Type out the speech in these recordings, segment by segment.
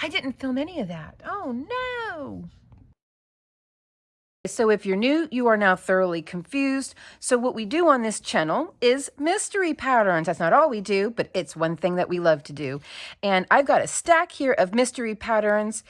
I didn't film any of that. Oh no. So if you're new, you are now thoroughly confused. So what we do on this channel is mystery patterns. That's not all we do, but it's one thing that we love to do. And I've got a stack here of mystery patterns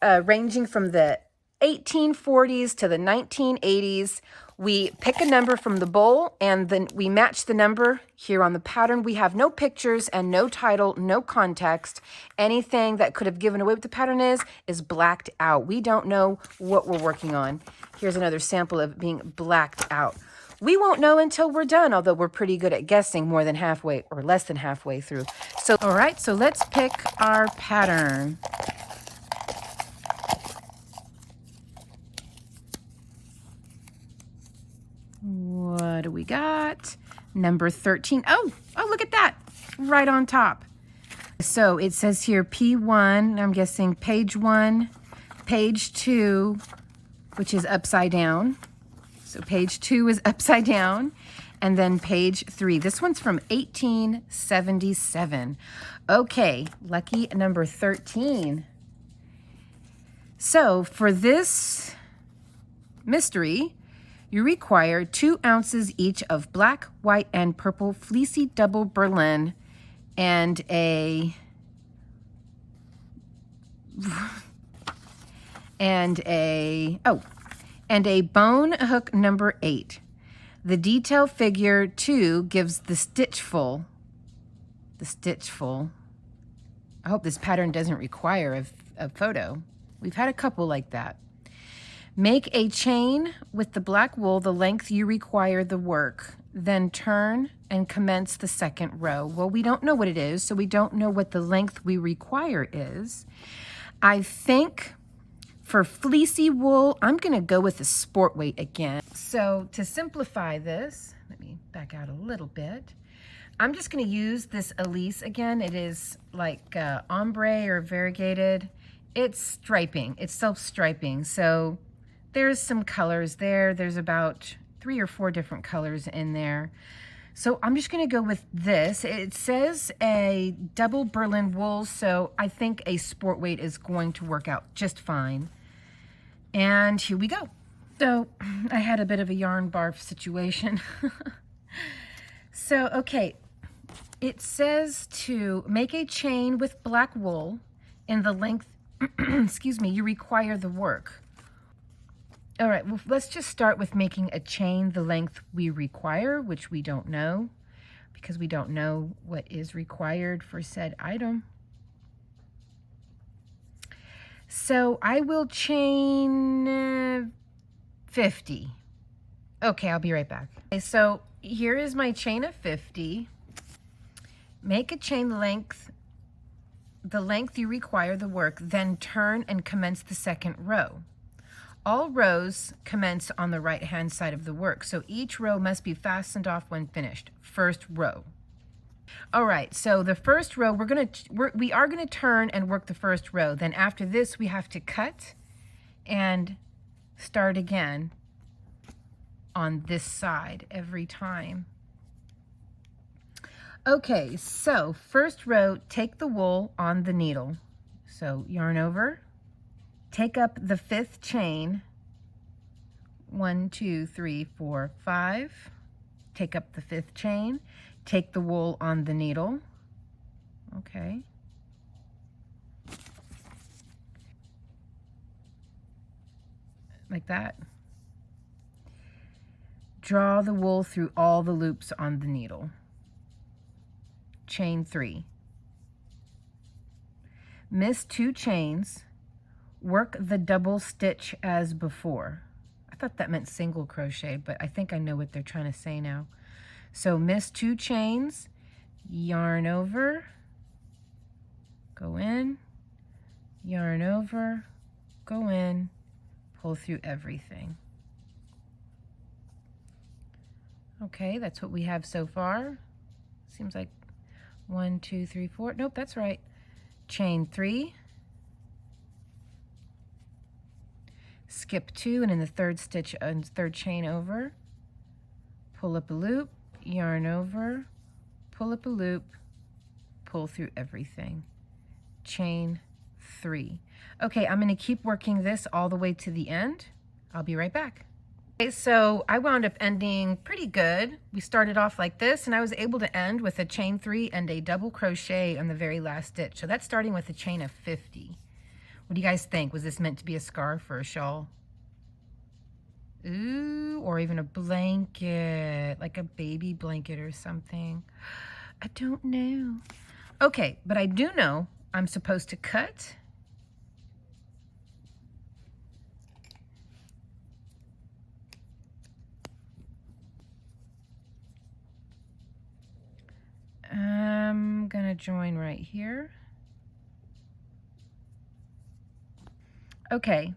ranging from the 1840s to the 1980s. We pick a number from the bowl and then we match the number here on the pattern. We have no pictures and no title, no context. Anything that could have given away what the pattern is blacked out. We don't know what we're working on. Here's another sample of being blacked out. We won't know until we're done, although we're pretty good at guessing more than halfway or less than halfway through. So, all right, so let's pick our pattern. What do we got? Number 13. Oh, look at that. Right on top. So it says here P1, I'm guessing page 1, page 2, which is upside down. So page 2 is upside down. And then page 3. This one's from 1877. Okay, lucky number 13. So for this mystery, you require 2 ounces each of black, white, and purple fleecy double Berlin and a bone hook number 8. The detail figure 2 gives the stitch full. I hope this pattern doesn't require a photo. We've had a couple like that. Make a chain with the black wool the length you require the work. Then turn and commence the second row. Well, we don't know what it is, so we don't know what the length we require is. I think for fleecy wool, I'm going to go with the sport weight again. So to simplify this, let me back out a little bit. I'm just going to use this Elise again. It is like ombre or variegated. It's striping. It's self-striping. So there's some colors there. There's about 3 or 4 different colors in there. So I'm just going to go with this. It says a double Berlin wool, so I think a sport weight is going to work out just fine. And here we go. So I had a bit of a yarn barf situation. So, okay, it says to make a chain with black wool in the length, excuse me, you require the work. All right, well, let's just start with making a chain the length we require, which we don't know because we don't know what is required for said item. So I will chain 50. Okay, I'll be right back. Okay, so here is my chain of 50. Make a chain length, the length you require the work, then turn and commence the second row. All rows commence on the right-hand side of the work, so each row must be fastened off when finished. First row. All right, so the first row, we are gonna turn and work the first row. Then after this, we have to cut and start again on this side every time. Okay, so first row, take the wool on the needle. So yarn over. Take up the 5th chain, 1, 2, 3, 4, 5. Take up the 5th chain, take the wool on the needle. Okay. Like that. Draw the wool through all the loops on the needle. Chain 3. Miss 2 chains. Work the double stitch as before. I thought that meant single crochet, but I think I know what they're trying to say now. So miss 2 chains, yarn over, go in, yarn over, go in, pull through everything. Okay, that's what we have so far. Seems like 1, 2, 3, 4. Nope, that's right. Chain 3. Skip 2, and in the 3rd stitch and 3rd chain over, pull up a loop, yarn over, pull up a loop, pull through everything. Chain 3. Okay, I'm going to keep working this all the way to the end. I'll be right back. Okay, so I wound up ending pretty good. We started off like this, and I was able to end with a chain 3 and a double crochet on the very last stitch. So that's starting with a chain of 50. What do you guys think? Was this meant to be a scarf or a shawl? Ooh, or even a blanket, like a baby blanket or something. I don't know. Okay, but I do know I'm supposed to cut. I'm gonna join right here. Okay.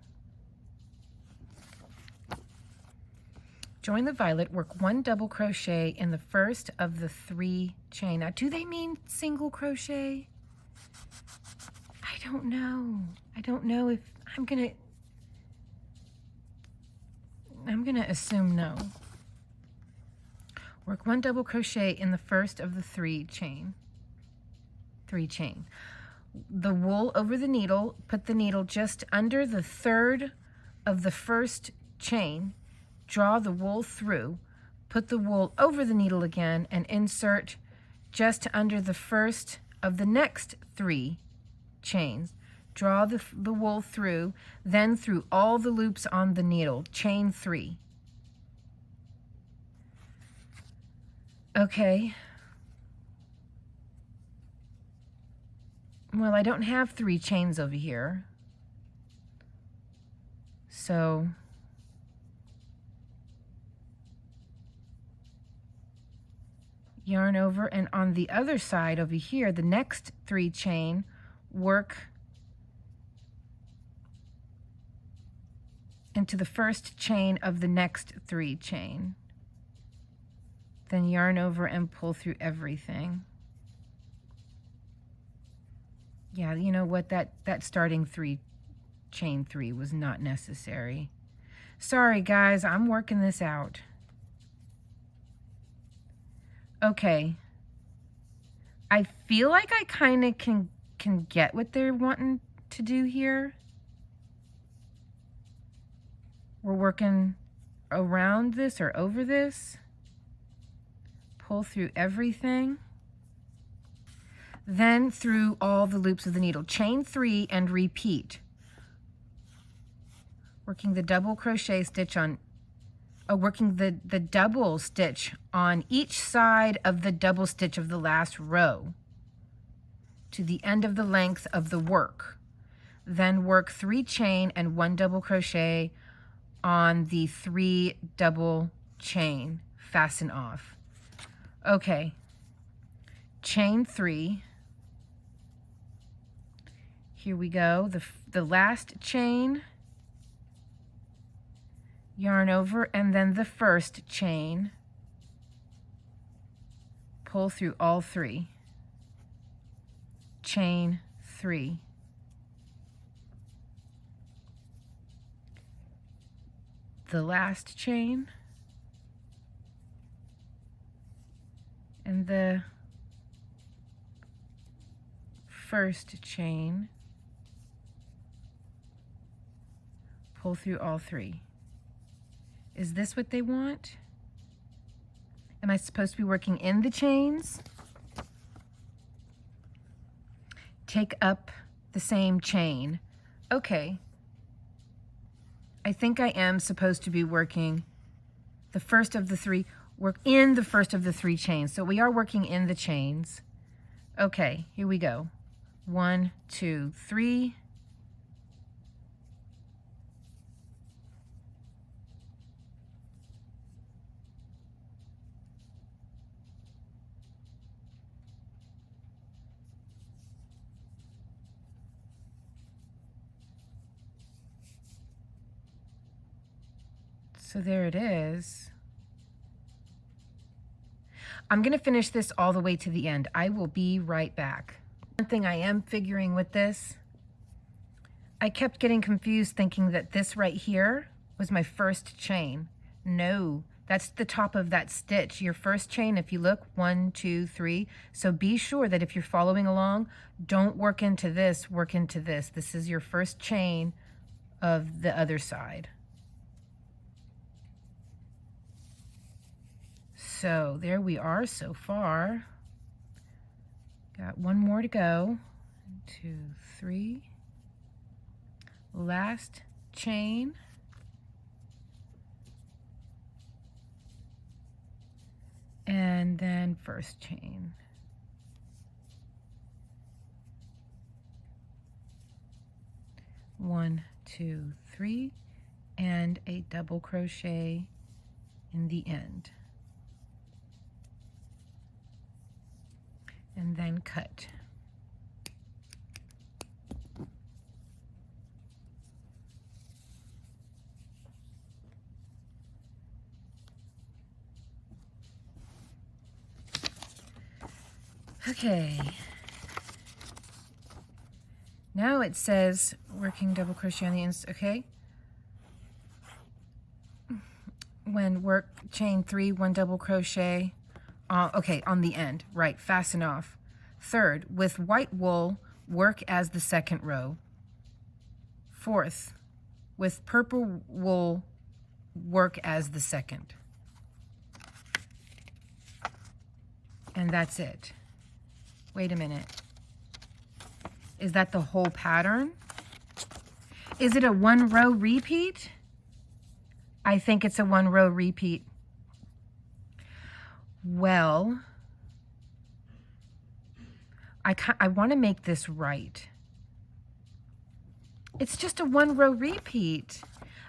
Join the violet, work 1 double crochet in the first of the 3 chain. Now, do they mean single crochet? I don't know. I don't know if I'm gonna assume no. Work 1 double crochet in the first of the 3 chain. The wool over the needle, put the needle just under the 3rd of the first chain, draw the wool through, put the wool over the needle again, and insert just under the first of the next 3 chains. Draw the wool through, then through all the loops on the needle, chain 3. Okay. Well, I don't have 3 chains over here. So yarn over, and on the other side over here, the next 3 chain, work into the first chain of the next 3 chain. Then yarn over and pull through everything. Yeah, you know what, that starting chain 3 was not necessary. Sorry guys, I'm working this out. Okay. I feel like I kind of can get what they're wanting to do here. We're working around this or over this. Pull through everything. Then through all the loops of the needle. Chain 3 and repeat. Working the double crochet stitch on, working the double stitch on each side of the double stitch of the last row to the end of the length of the work. Then work 3 chain and 1 double crochet on the 3 double chain. Fasten off. Okay, chain 3. Here we go. The last chain, yarn over, and then the first chain. Pull through all 3. Chain 3. The last chain. And the first chain. Pull through all 3. Is this what they want? Am I supposed to be working in the chains? Take up the same chain. Okay. I think I am supposed to be working the first of the 3, work in the first of the 3 chains. So we are working in the chains. Okay, here we go. 1, 2, 3. So there it is. I'm going to finish this all the way to the end. I will be right back. One thing I am figuring with this, I kept getting confused thinking that this right here was my first chain. No, That's the top of that stitch. Your first chain, if you look, 1, 2, 3. So be sure that if you're following along, don't work into this, work into this. This is your first chain of the other side. So there we are so far. Got one more to go. 1, 2, 3. Last chain. And then first chain. One, 2, 3, and a double crochet in the end. And then cut. Okay, now it says working double crochet on the ends, okay? When work chain 3, 1 double crochet, okay, on the end, right, fasten off. Third, with white wool, work as the second row. Fourth, with purple wool, work as the second. And that's it. Wait a minute. Is that the whole pattern? Is it a 1 row repeat? I think it's a 1 row repeat. Well, I want to make this right. It's just a 1 row repeat.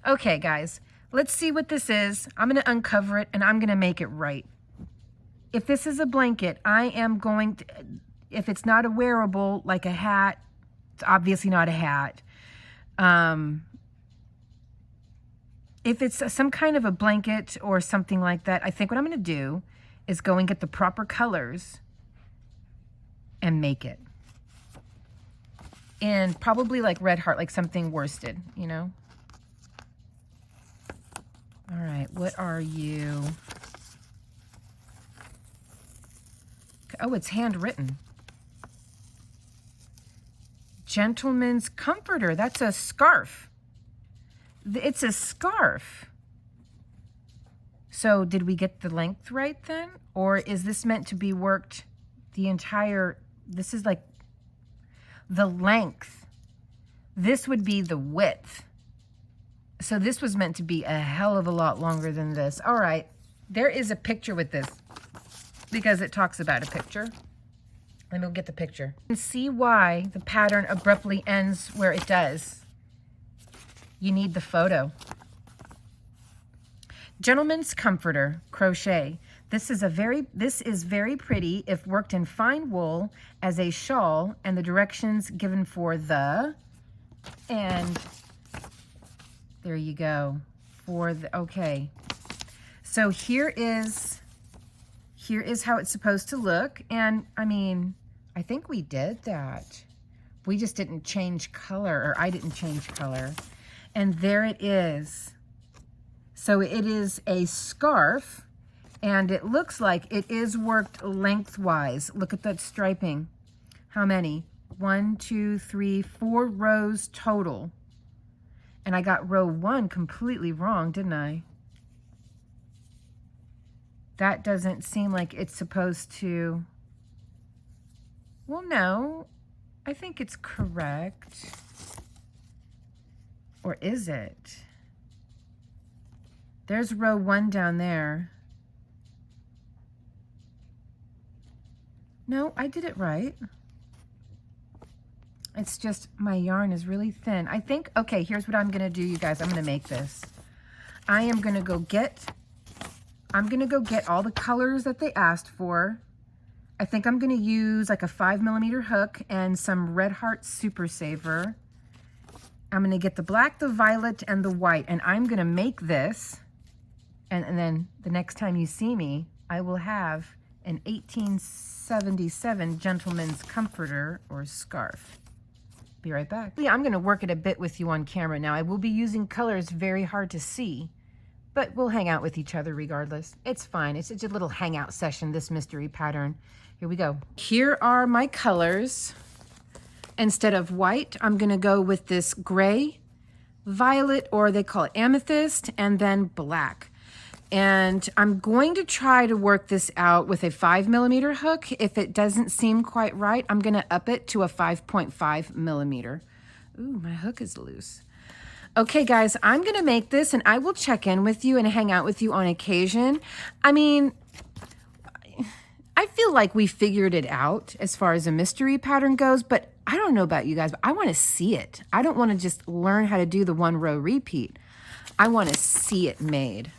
Okay, guys, let's see what this is. I'm going to uncover it and I'm going to make it right. If this is a blanket, I am going to... If it's not a wearable, like a hat, it's obviously not a hat. If it's some kind of a blanket or something like that, I think what I'm going to do is go and get the proper colors and make it. And probably like red heart, like something worsted, you know? All right, what are you? Oh, it's handwritten. Gentleman's comforter. That's a scarf. It's a scarf. So did we get the length right then? Or is this meant to be worked the entire, this is like the length. This would be the width. So this was meant to be a hell of a lot longer than this. All right, there is a picture with this because it talks about a picture. Let me get the picture. You can see why the pattern abruptly ends where it does. You need the photo. Gentleman's comforter, crochet. This is very pretty if worked in fine wool as a shawl, and the directions given for the, and there you go. For the, okay. So here is how it's supposed to look. And I mean, I think we did that. We just didn't change color, or I didn't change color. And there it is. So it is a scarf, and it looks like it is worked lengthwise. Look at that striping. How many? 1, 2, 3, 4 rows total. And I got row 1 completely wrong, didn't I? That doesn't seem like it's supposed to... Well, no, I think it's correct. Or is it? There's row 1 down there. No, I did it right. It's just my yarn is really thin. I think, okay, here's what I'm gonna do, you guys. I'm gonna make this. I'm gonna go get all the colors that they asked for. I think I'm gonna use like a 5mm hook and some Red Heart Super Saver. I'm gonna get the black, the violet, and the white, and I'm gonna make this. And then the next time you see me, I will have an 1877 gentleman's comforter or scarf. Be right back. I'm gonna work it a bit with you on camera now. I will be using colors very hard to see, but we'll hang out with each other regardless. It's fine. It's just a little hangout session, this mystery pattern. Here we go. Here are my colors. Instead of white, I'm gonna go with this gray, violet, or they call it amethyst, and then black. And I'm going to try to work this out with a 5mm hook. If it doesn't seem quite right, I'm gonna up it to a 5.5mm. Ooh, my hook is loose. Okay, guys, I'm gonna make this and I will check in with you and hang out with you on occasion. I mean, I feel like we figured it out as far as a mystery pattern goes, but I don't know about you guys, but I wanna see it. I don't wanna just learn how to do the 1 row repeat. I wanna see it made.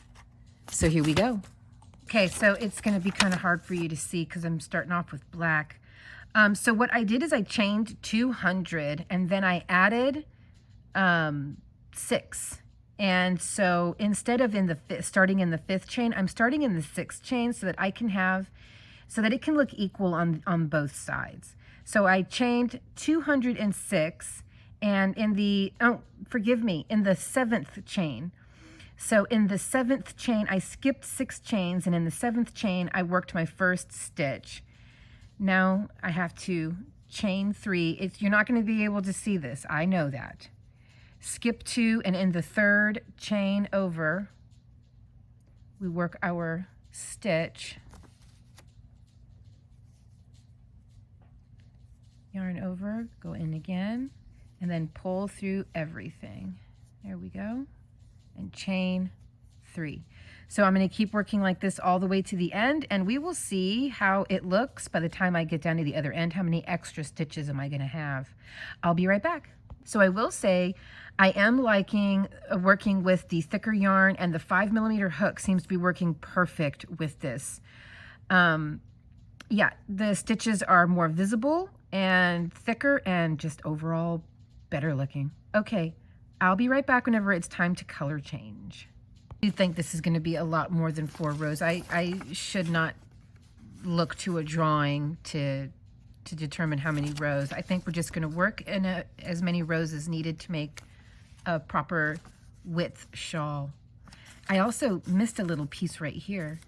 So here we go. Okay, so it's gonna be kind of hard for you to see because I'm starting off with black. So what I did is I chained 200 and then I added 6. And so instead of starting in the 5th chain, I'm starting in the 6th chain so that it can look equal on both sides. So I chained 206 and in the 7th chain. So in the 7th chain, I skipped 6 chains, and in the 7th chain, I worked my first stitch. Now I have to chain 3. You're not going to be able to see this. I know that. Skip 2, and in the 3rd chain over, we work our stitch. Yarn over, go in again, and then pull through everything. There we go. And chain 3. So I'm going to keep working like this all the way to the end, and we will see how it looks by the time I get down to the other end. How many extra stitches am I going to have? I'll be right back. So I will say I am liking working with the thicker yarn, and the 5mm hook seems to be working perfect with this. Yeah, the stitches are more visible and thicker and just overall better looking. Okay. I'll be right back whenever it's time to color change. I do think this is going to be a lot more than 4 rows. I should not look to a drawing to determine how many rows. I think we're just going to work in as many rows as needed to make a proper width shawl. I also missed a little piece right here.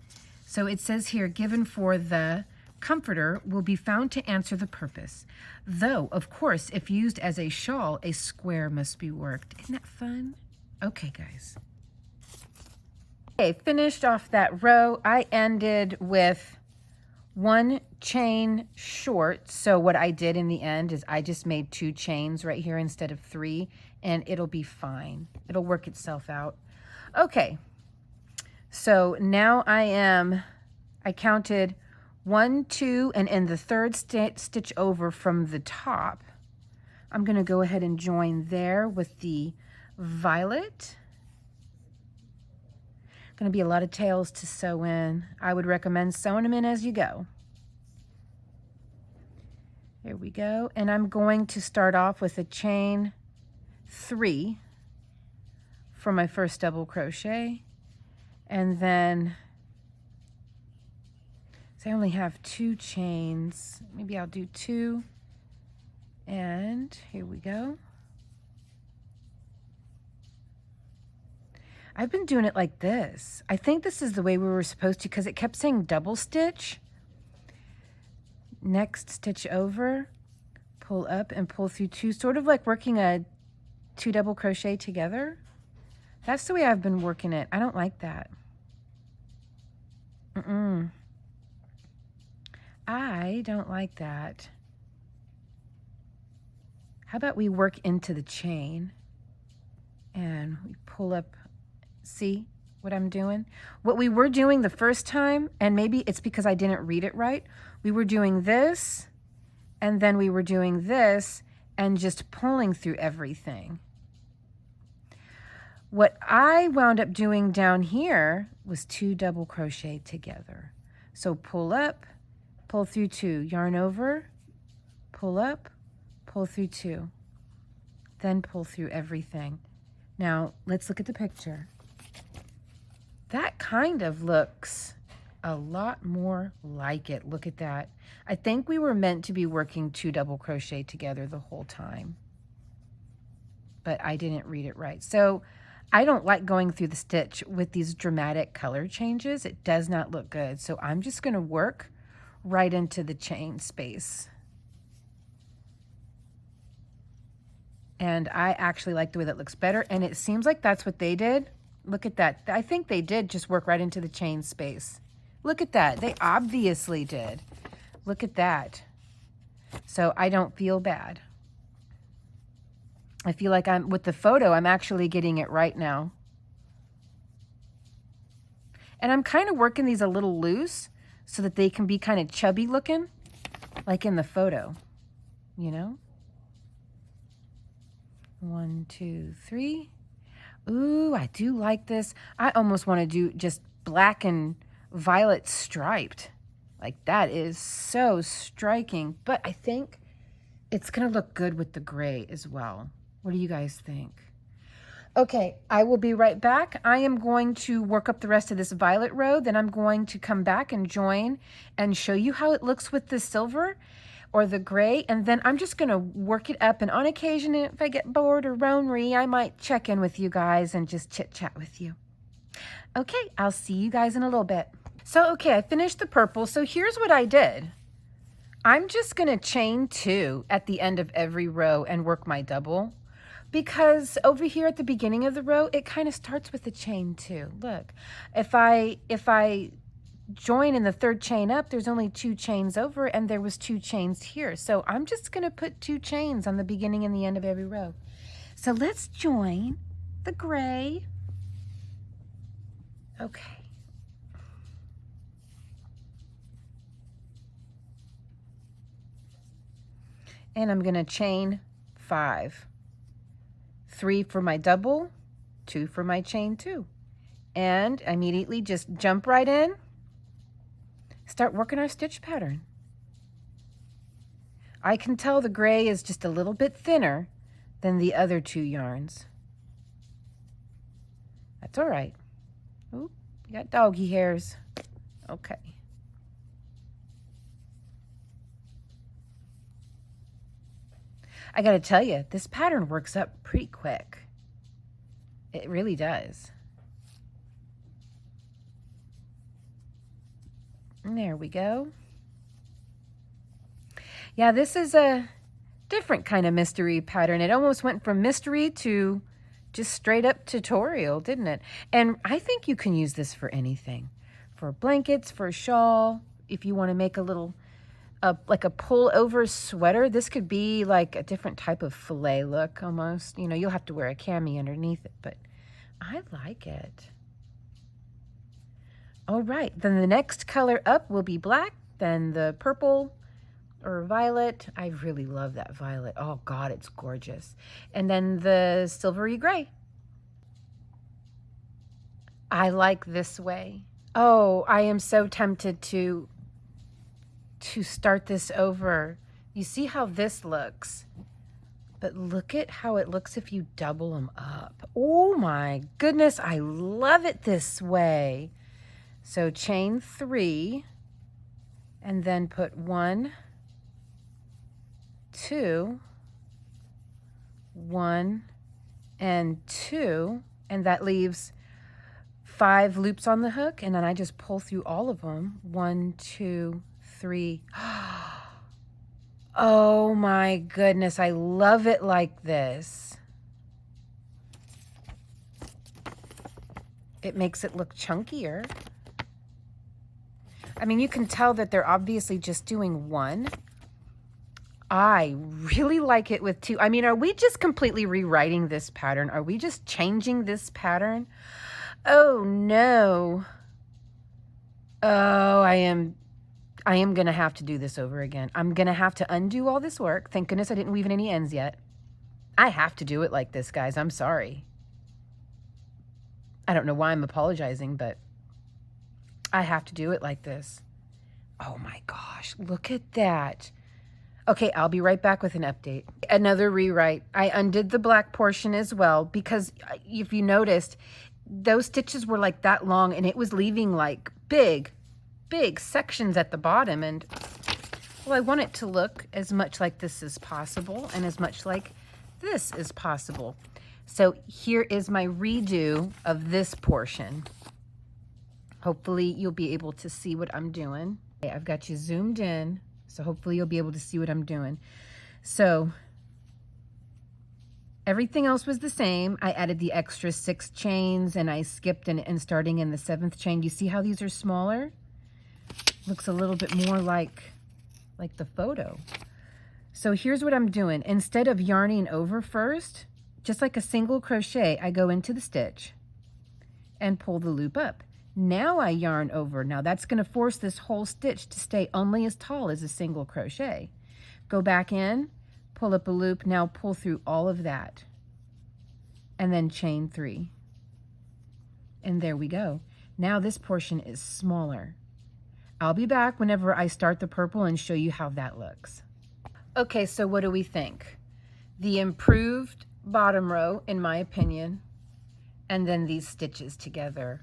So it says here, given for the comforter will be found to answer the purpose. Though, of course, if used as a shawl, a square must be worked. Isn't that fun? Okay, guys. Okay, finished off that row. I ended with 1 chain short. So what I did in the end is I just made 2 chains right here instead of 3, and it'll be fine. It'll work itself out. Okay, so now I counted 1, 2, and in the 3rd stitch over from the top, I'm going to go ahead and join there with the violet. Going to be a lot of tails to sew in. I would recommend sewing them in as you go. There we go. And I'm going to start off with a chain 3 for my first double crochet, and then I only have 2 chains. Maybe I'll do 2. And here we go. I've been doing it like this. I think this is the way we were supposed to because it kept saying double stitch. Next stitch over, pull up and pull through 2, sort of like working a 2 double crochet together. That's the way I've been working it. I don't like that. I don't like that. How about we work into the chain and we pull up, see what I'm doing? What we were doing the first time, and maybe it's because I didn't read it right, we were doing this, and then we were doing this, and just pulling through everything. What I wound up doing down here was 2 double crochet together. So pull up, pull through 2, yarn over, pull up, pull through 2, then pull through everything. Now let's look at the picture. That kind of looks a lot more like it. Look at that. I think we were meant to be working 2 double crochet together the whole time, but I didn't read it right. So I don't like going through the stitch with these dramatic color changes. It does not look good. So I'm just going to work right into the chain space. And I actually like the way that looks better. And it seems like that's what they did. Look at that. I think they did just work right into the chain space. Look at that. They obviously did. Look at that. So I don't feel bad. I feel like with the photo, I'm actually getting it right now. And I'm kind of working these a little loose so that they can be kind of chubby looking, like in the photo, you know? 1, 2, 3. Ooh, I do like this. I almost want to do just black and violet striped. Like that is so striking, but I think it's going to look good with the gray as well. What do you guys think? Okay, I will be right back. I am going to work up the rest of this violet row. Then I'm going to come back and join and show you how it looks with the silver or the gray. And then I'm just going to work it up. And on occasion, if I get bored or ornery, I might check in with you guys and just chit chat with you. Okay, I'll see you guys in a little bit. So, okay, I finished the purple. So here's what I did. I'm just going to chain 2 at the end of every row and work my double. Because over here at the beginning of the row, it kind of starts with the chain 2. Look, if I join in the 3rd chain up, there's only 2 chains over, and there was 2 chains here. So I'm just going to put 2 chains on the beginning and the end of every row. So let's join the gray. Okay. And I'm going to chain 5. 3 for my double, 2 for my chain 2. And immediately just jump right in, start working our stitch pattern. I can tell the gray is just a little bit thinner than the other 2 yarns. That's all right. Oop, you got doggy hairs. Okay. I gotta tell you, this pattern works up pretty quick. It really does. And there we go. Yeah, this is a different kind of mystery pattern. It almost went from mystery to just straight up tutorial, didn't it? And I think you can use this for anything. For blankets, for a shawl, if you want to make a little like a pull-over sweater. This could be like a different type of filet look almost. You know, you'll have to wear a cami underneath it, but I like it. All right, then the next color up will be black, then the purple or violet. I really love that violet. Oh God, it's gorgeous. And then the silvery gray. I like this way. Oh, I am so tempted to start this over. You see how this looks, but look at how it looks if you double them up. Oh my goodness, I love it this way. So chain 3 and then put 1, 2, 1 and 2, and that leaves 5 loops on the hook, and then I just pull through all of them. 1, 2, 3. Oh my goodness, I love it like this. It makes it look chunkier. I mean, you can tell that they're obviously just doing 1. I really like it with 2. I mean, are we just completely rewriting this pattern? Are we just changing this pattern? Oh no. Oh, I am going to have to do this over again. I'm going to have to undo all this work. Thank goodness I didn't weave in any ends yet. I have to do it like this, guys. I'm sorry. I don't know why I'm apologizing, but I have to do it like this. Oh my gosh, look at that. Okay, I'll be right back with an update. Another rewrite. I undid the black portion as well because if you noticed, those stitches were like that long and it was leaving like big sections at the bottom. And well, I want it to look as much like this as possible and as much like this as possible. So here is my redo of this portion. Hopefully you'll be able to see what I'm doing. Okay, I've got you zoomed in, so hopefully you'll be able to see what I'm doing. So everything else was the same. I added the extra 6 chains and I skipped and starting in the 7th chain. You see how these are smaller? Looks a little bit more like the photo. So here's what I'm doing. Instead of yarning over first, just like a single crochet, I go into the stitch and pull the loop up. Now I yarn over. Now that's going to force this whole stitch to stay only as tall as a single crochet. Go back in, pull up a loop, now pull through all of that, and then chain 3. And there we go. Now this portion is smaller. I'll be back whenever I start the purple and show you how that looks. Okay, so what do we think? The improved bottom row, in my opinion, and then these stitches together.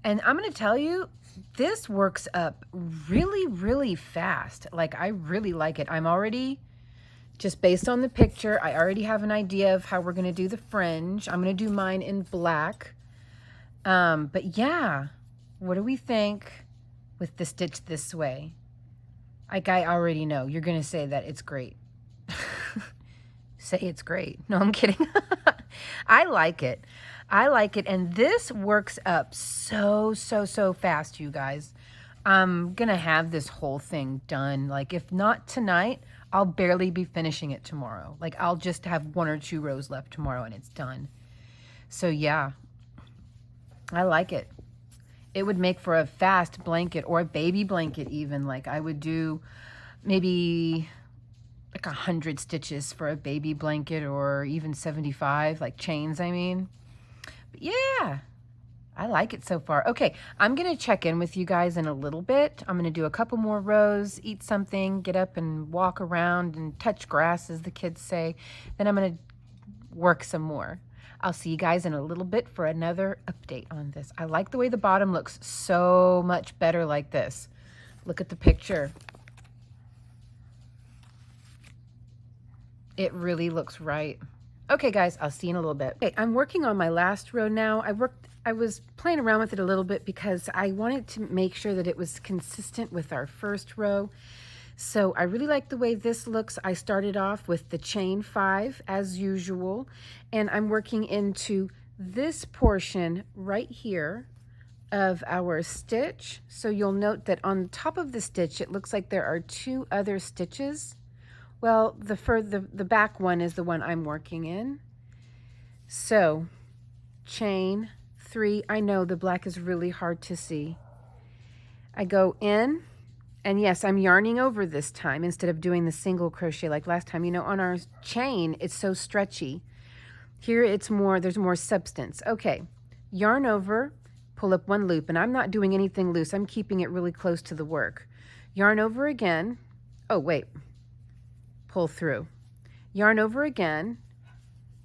And I'm going to tell you, this works up really, really fast. Like, I really like it. I'm already, just based on the picture, I already have an idea of how we're going to do the fringe. I'm going to do mine in black. But yeah, what do we think with the stitch this way? Like, I already know you're going to say that it's great. Say it's great. No, I'm kidding. I like it. I like it. And this works up so fast, you guys. I'm going to have this whole thing done. Like, if not tonight, I'll barely be finishing it tomorrow. Like, I'll just have 1 or 2 rows left tomorrow and it's done. So yeah, I like it. It would make for a fast blanket or a baby blanket even. Like, I would do maybe like 100 stitches for a baby blanket, or even 75, like chains, I mean. But yeah, I like it so far. Okay, I'm going to check in with you guys in a little bit. I'm going to do a couple more rows, eat something, get up and walk around and touch grass, as the kids say. Then I'm going to work some more. I'll see you guys in a little bit for another update on this. I like the way the bottom looks so much better like this. Look at the picture. It really looks right. Okay, guys, I'll see you in a little bit. Okay, I'm working on my last row now. I was playing around with it a little bit because I wanted to make sure that it was consistent with our first row. So I really like the way this looks. I started off with the chain 5 as usual, and I'm working into this portion right here of our stitch. So you'll note that on top of the stitch, it looks like there are 2 other stitches. Well, the back one is the one I'm working in. So chain 3, I know the black is really hard to see. I go in, and yes, I'm yarning over this time instead of doing the single crochet like last time. You know, on our chain, it's so stretchy. Here it's more, there's more substance. Okay, yarn over, pull up 1 loop, and I'm not doing anything loose. I'm keeping it really close to the work. Yarn over again. Oh, wait. Pull through. Yarn over again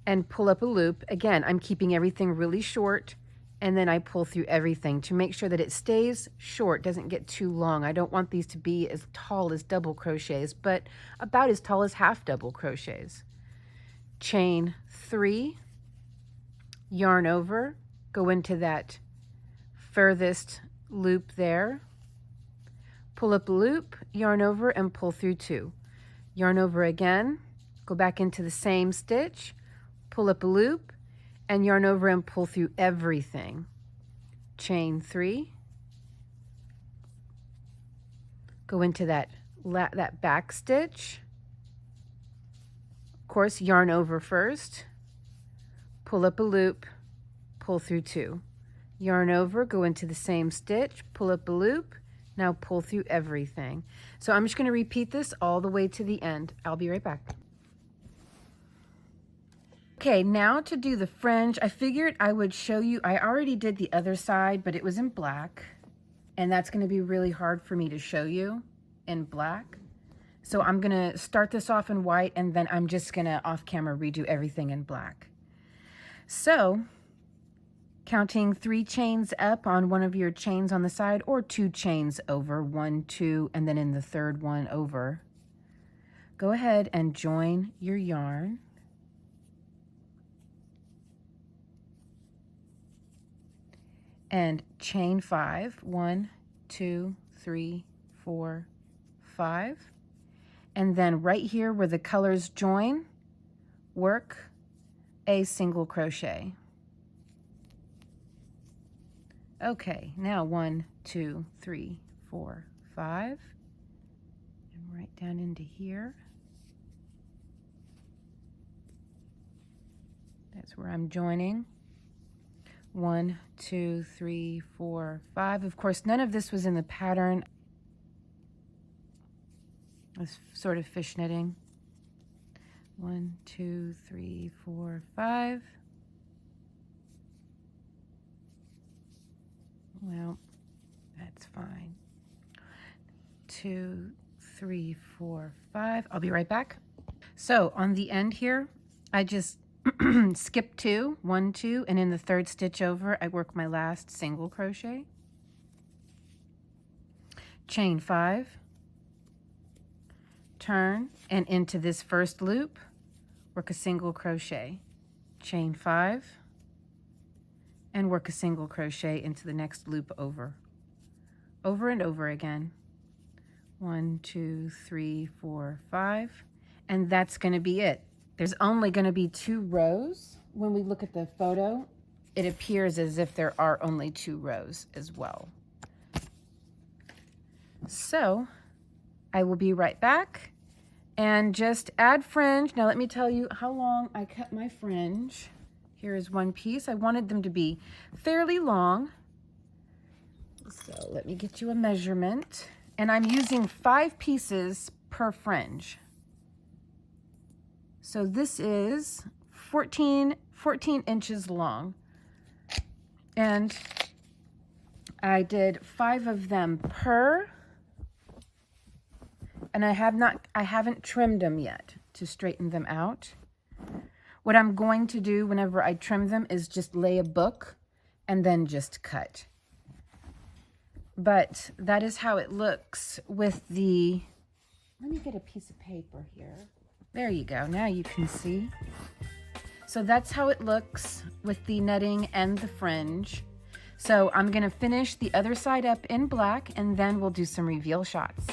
and pull up a loop. Again, I'm keeping everything really short, and then I pull through everything to make sure that it stays short, doesn't get too long. I don't want these to be as tall as double crochets, but about as tall as half double crochets. Chain 3, yarn over, go into that furthest loop there, pull up a loop, yarn over, and pull through 2. Yarn over again, go back into the same stitch, pull up a loop, and yarn over and pull through everything. Chain 3, go into that back stitch. Of course, yarn over first, pull up a loop, pull through 2. Yarn over, go into the same stitch, pull up a loop, now pull through everything. So I'm just going to repeat this all the way to the end. I'll be right back. Okay, now to do the fringe, I figured I would show you. I already did the other side, but it was in black, and that's going to be really hard for me to show you in black. So I'm going to start this off in white, and then I'm just going to off camera redo everything in black. So counting 3 chains up on one of your chains on the side, or 2 chains over, 1, 2, and then in the 3rd one over. Go ahead and join your yarn. and chain 5. 1, 2, 3, 4, 5. And then right here where the colors join, work a single crochet. Okay, now 1, 2, 3, 4, 5, and right down into here. That's where I'm joining. 1, 2, 3, 4, 5. Of course, none of this was in the pattern. I was sort of fishnetting. 1, 2, 3, 4, 5. Well, that's fine. 2, 3, 4, 5. I'll be right back. So on the end here, I just skip 2, 1, 2, and in the third stitch over, I work my last single crochet. Chain 5, turn, and into this first loop, work a single crochet. Chain 5, and work a single crochet into the next loop over and over again. 1, 2, 3, 4, 5, and that's going to be it. There's only going to be 2 rows. When we look at the photo, it appears as if there are only 2 rows as well. So I will be right back and just add fringe. Now let me tell you how long I cut my fringe. Here is one piece. I wanted them to be fairly long. So let me get you a measurement. And I'm using 5 pieces per fringe. So this is 14 inches long. And I did 5 of them per, and I haven't trimmed them yet to straighten them out. What I'm going to do whenever I trim them is just lay a book and then just cut. But that is how it looks with the, let me get a piece of paper here. There you go, now you can see. So that's how it looks with the netting and the fringe. So I'm gonna finish the other side up in black and then we'll do some reveal shots.